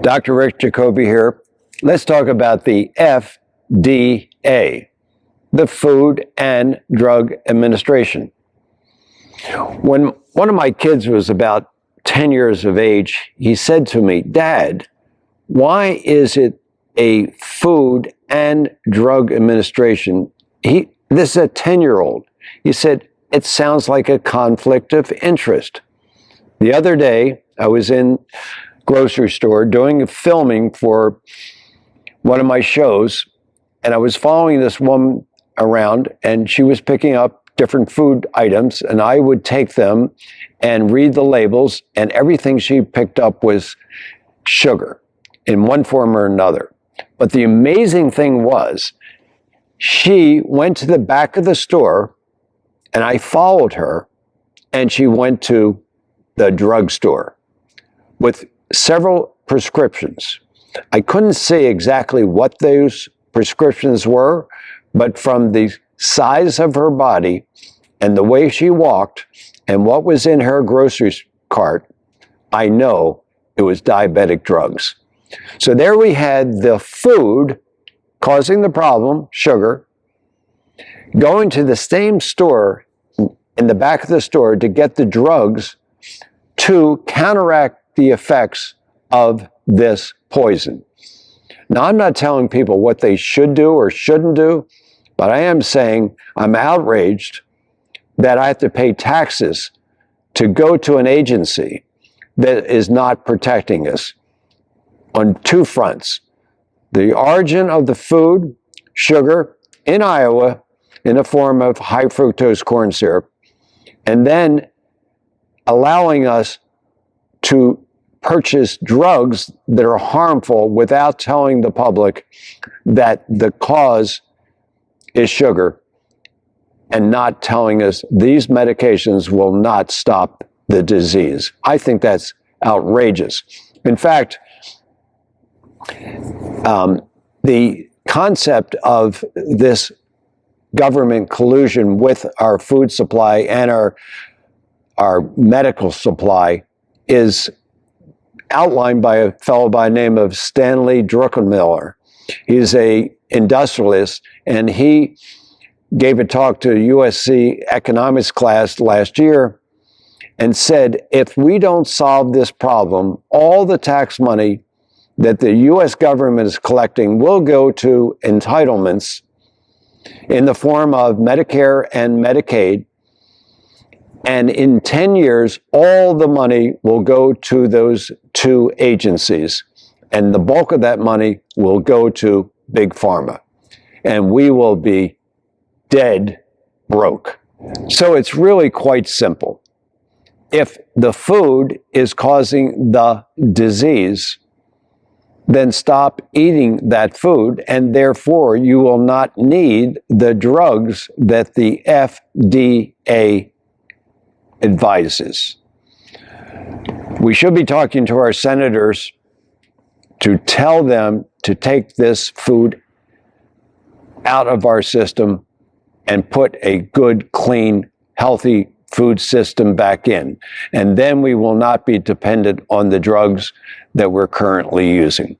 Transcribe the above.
Dr. Richard Jacoby here. Let's talk about the FDA, the Food and Drug Administration. When one of my kids was about 10 years of age, he said to me, "Dad, why is it a Food and Drug Administration?" This is a 10-year-old. He said, "It sounds like a conflict of interest." The other day, I was in grocery store doing filming for one of my shows, and I was following this woman around, and she was picking up different food items, and I would take them and read the labels, and everything she picked up was sugar in one form or another. But the amazing thing was, she went to the back of the store, and I followed her, and she went to the drugstore with several prescriptions. I couldn't see exactly what those prescriptions were, but from the size of her body and the way she walked and what was in her grocery cart, I know it was diabetic drugs. So there we had the food causing the problem, sugar, going to the same store in the back of the store to get the drugs to counteract the effects of this poison. Now, I'm not telling people what they should do or shouldn't do, but I am saying I'm outraged that I have to pay taxes to go to an agency that is not protecting us on two fronts. The origin of the food, sugar, in Iowa, in the form of high fructose corn syrup, and then allowing us to purchase drugs that are harmful without telling the public that the cause is sugar, and not telling us these medications will not stop the disease. I think that's outrageous. In fact, the concept of this government collusion with our food supply and our medical supply is outlined by a fellow by the name of Stanley Druckenmiller. He's an industrialist, and he gave a talk to a USC economics class last year and said, if we don't solve this problem, all the tax money that the US government is collecting will go to entitlements in the form of Medicare and Medicaid. And in 10 years, all the money will go to those two agencies. And the bulk of that money will go to Big Pharma. And we will be dead broke. So it's really quite simple. If the food is causing the disease, then stop eating that food, and therefore you will not need the drugs that the FDA advises. We should be talking to our senators to tell them to take this food out of our system and put a good, clean, healthy food system back in. And then we will not be dependent on the drugs that we're currently using.